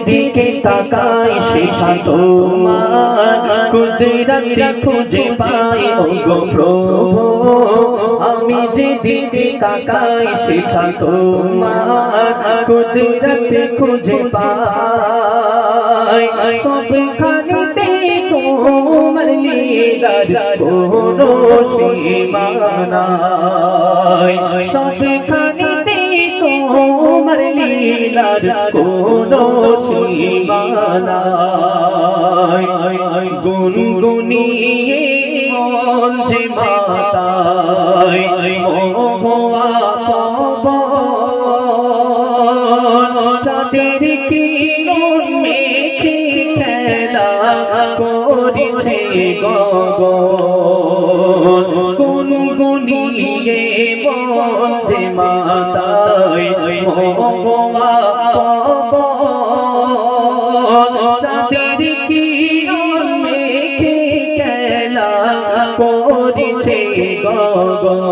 যেদিকে তাকাই সেটা তোমার কুদরত খুঁজে পাই ওগো প্রভু আমি যেদিকে তাকাই সেটা তোমার কুদরত খুঁজে পাই সবখানেতে তোমার লীলার কোনো সীমা নাই সবখানেতে তোমার লীলার কোনো সীমা নাই গুনগুনিয়ে মন যে মাতায় মোহা পাবন চাঁদের কিরণ মেখে খেলা করেছে গগন গুনগুনিয়ে মন যে মাতায় মোহা পাবন চাঁদের কিরণ মেখে খেলা করেছে গগন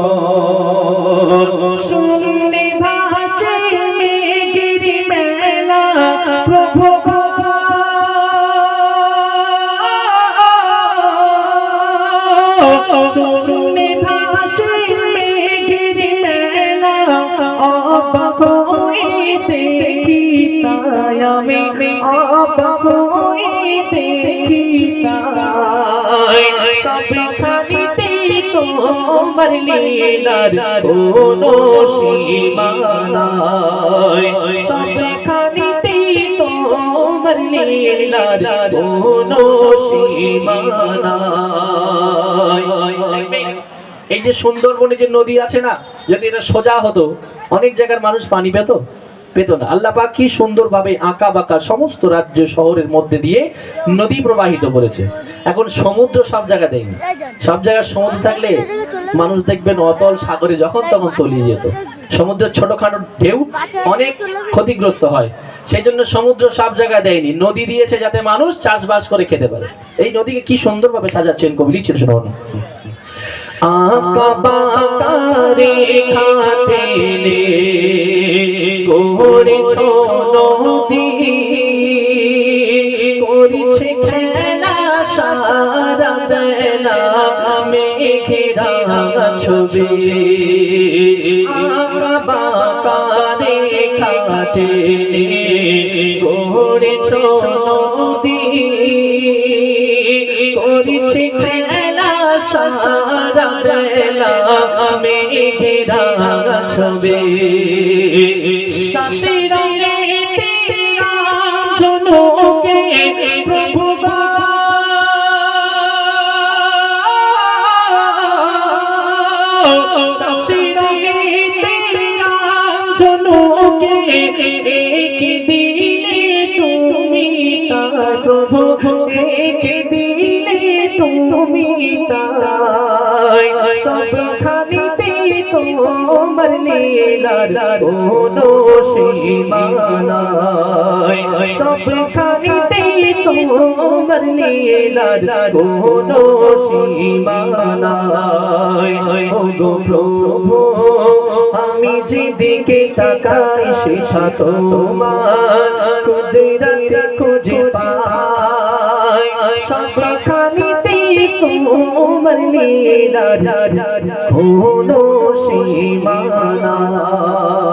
শুনে ভাসে মেঘের মেলা প্রভু শুনে ভাসে মেঘের মেলা অবাক হয়ে দেখি তাই আমি অবাক হয়ে দেখি তাই সবখানেতে তোমার লীলার কোনো সীমা নাই সবখানেতে তোমার লীলার কোনো সীমা নাই। এই যে সুন্দরবনে যে নদী আছে না যদি এটা সোজা হতো অনেক জায়গার মানুষ পানি পেত না। আল্লাহ পাক কি সুন্দরভাবে আঁকা বাঁকা সমস্ত রাজ্য শহরের মধ্যে দিয়ে নদী প্রবাহিত করেছে। এখন সমুদ্র সব জায়গা দেয়নি, সব জায়গায় সমুদ্র থাকলে মানুষ দেখবেন অতল সাগরে যখন তখন তলিয়ে যেত। সমুদ্রের ছোটখাটো ঢেউ অনেক ক্ষতিগ্রস্ত হয়, সেই জন্য সমুদ্র সব জায়গায় দেয়নি, নদী দিয়েছে যাতে মানুষ চাষবাস করে খেতে পারে। এই নদীকে কি সুন্দরভাবে সাজাচ্ছেন কবি লিখছেন শোনান। আঁকা বাঁকা রেখা টেনে করেছ নদী করেছে খেলা সারা বেলা মেঘেরা ছবি আঁকা বাঁকা রেখা টেনে করেছ নদী করেছে খেলা সারা বেলা মেঘেরা ছবি সাথে রঙে জনকে প্রভু সাথে রঙে জনকে এক দিলে তুমি তার প্রভু এক দিলে তুমি তাই সবখানেতে তোমার লীলার কোনো সীমা নাই সবখানেতে তোমার লীলার কোনো সীমা নাই ওগো প্রভু আমি যেদিকে তাকাই সেটা তোমার কুদরত খুঁজে পাই সবখানেতে তোমার লীলার কোনো সীমা নাই।